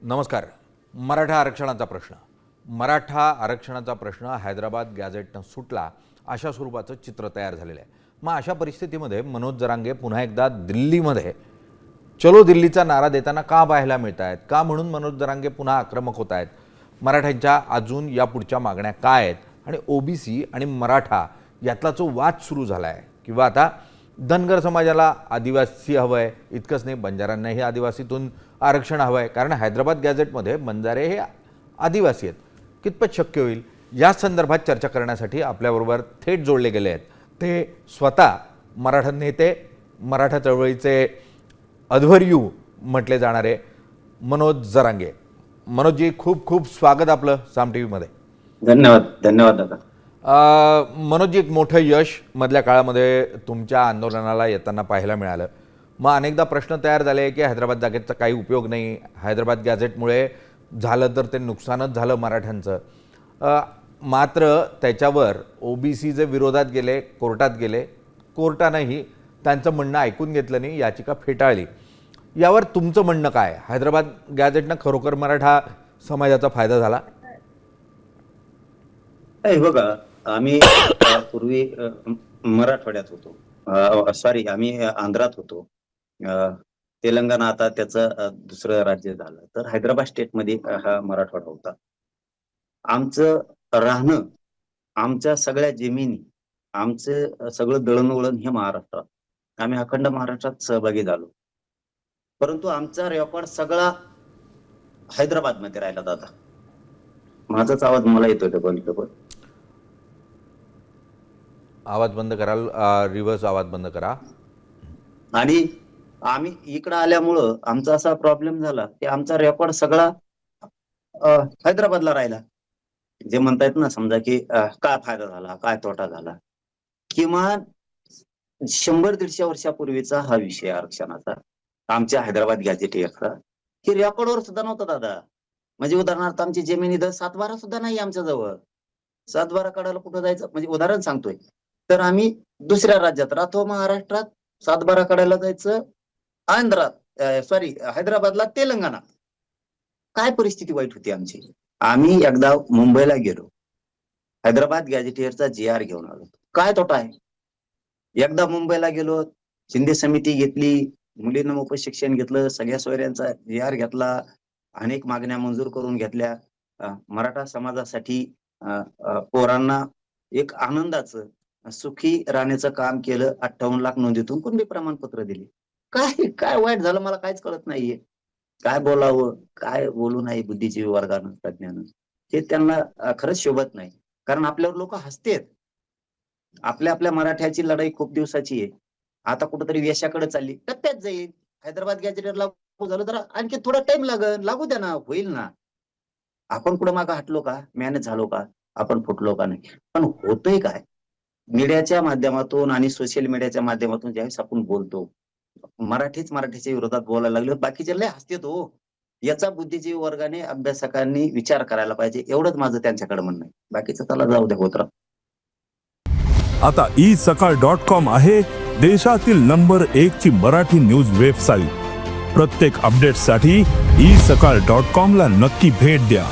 नमस्कार. मराठा आरक्षणाचा प्रश्न हैदराबाद गॅझेटनं सुटला अशा स्वरूपाचं चित्र तयार झालेलं आहे. मग अशा परिस्थितीमध्ये मनोज जरांगे पुन्हा एकदा दिल्लीमध्ये चलो दिल्लीचा नारा देताना का पाहायला मिळत आहेत? का म्हणून मनोज जरांगे पुन्हा आक्रमक होत आहेत? मराठ्यांच्या अजून या पुढच्या मागण्या काय आहेत? आणि ओबीसी आणि मराठा यातला जो वाद सुरू झाला आहे किंवा आता धनगर समाजाला आदिवासी हवं आहे, इतकंच नाही बंजारांनाही आदिवासीतून आरक्षण हवं आहे, कारण हैदराबाद गॅझेटमध्ये बंजारे हे आदिवासी आहेत. कितपत शक्य होईल या संदर्भात चर्चा करण्यासाठी आपल्याबरोबर थेट जोडले गेले आहेत ते स्वतः मराठा नेते, मराठा चळवळीचे अध्वर्यू म्हटले जाणारे मनोज जरांगे. मनोजजी, खूप खूप स्वागत आपलं साम टी व्हीमध्ये. धन्यवाद दादा. मनोजजी, एक मोठं यश मधल्या काळामध्ये तुमच्या आंदोलनाला येताना पाहायला मिळालं. मग अनेकदा प्रश्न तयार झाले की हैदराबाद गॅझेटचा काही उपयोग नाही, हैदराबाद गॅझेटमुळे झालं तर ते नुकसानच झालं मराठ्यांचं. मात्र त्याच्यावर ओबीसी जे विरोधात गेले, कोर्टात गेले, कोर्टानंही त्यांचं म्हणणं ऐकून घेतलं नाही, याचिका फेटाळली. यावर तुमचं म्हणणं काय? हैदराबाद गॅझेटनं खरोखर मराठा समाजाचा फायदा झाला? बघा, आम्ही पूर्वी मराठवाड्यात होतो, आम्ही आंध्रात होतो. तेलंगणा आता त्याचं दुसरं राज्य झालं. तर हैदराबाद स्टेटमध्ये हा मराठवाडा होता. आमचं राहणं, आमच्या सगळ्या जमिनी, आमचं सगळं दळणवळण हे महाराष्ट्रात. आम्ही अखंड महाराष्ट्रात सहभागी झालो. परंतु आमचा रेकॉर्ड सगळा हैदराबाद मध्ये राहिला दादा. माझाच आवाज मला येतोय का? बंद आवाज बंद कराल, रिव्हर्स आवाज बंद करा. आणि आम्ही इकडे आल्यामुळं आमचा असा प्रॉब्लेम झाला की आमचा रेकॉर्ड सगळा हैदराबादला राहिला. जे म्हणतायत ना, समजा की काय फायदा झाला, काय तोटा झाला. किमान 100-150 वर्षापूर्वीचा हा विषय आरक्षणाचा, आमच्या हैदराबाद गॅझेटियरचा, की रेकॉर्डवर सुद्धा नव्हता दादा. म्हणजे उदाहरणार्थ आमची जमिनी 7-12 सुद्धा नाही आमच्या जवळ. 7-12 काढायला कुठं जायचं? म्हणजे उदाहरण सांगतोय. तर आम्ही दुसऱ्या राज्यात राहतो, महाराष्ट्रात 7-12 काढायला जायचं, हैदराबादला, तेलंगणा. काय परिस्थिती वाईट होती आमची. आम्ही एकदा मुंबईला गेलो, हैदराबाद गॅझेटियरचा GR घेऊन आलो. काय तोटा आहे? एकदा मुंबईला गेलो, शिंदे समिती घेतली, मुलींना मोफत शिक्षण घेतलं, सगळ्या सोयऱ्यांचा GR घेतला, अनेक मागण्या मंजूर करून घेतल्या. मराठा समाजासाठी पोरांना एक आनंदाचं, सुखी राहण्याचं काम केलं. 58 लाख नोंदीतून कुणबी प्रमाणपत्र दिले. काय काय वाईट झालं मला काहीच कळत नाहीये. काय बोलावं, काय बोलू नाही बुद्धिजीवी वर्गानं, तज्ञानं, हे त्यांना खरंच शोभत नाही. कारण आपल्यावर लोक हसतेत. आपल्या मराठ्याची लढाई खूप दिवसाची आहे. आता कुठेतरी यशाकडे चालली, कत्त्यात जाईल. हैदराबाद गॅझेटर लागू झालं तर आणखी थोडा टाइम लागू द्या ना, होईल ना. आपण कुठं मागं हटलो का? मॅनेज झालो का? आपण फुटलो का? नाही. पण होतंय काय? मीडियाच्या माध्यमातून आणि सोशल मीडियाच्या माध्यमातून ज्यावेळेस आपण बोलतो, मराठीच्या विरोधात बोलायला लागले, बाकीचे लय हसतेत हो. याचा बुद्धिजीवी वर्गाने, अभ्यासकांनी विचार करायला पाहिजे. एवढंच माझं त्यांच्याकडे म्हणणं आहे. बाकीचं त्याला जाऊ द्या, होत राहतं. आता isakal.com आहे देशातील नंबर 1 ची मराठी न्यूज वेबसाईट. प्रत्येक अपडेटसाठी isakal.com ला नक्की भेट द्या.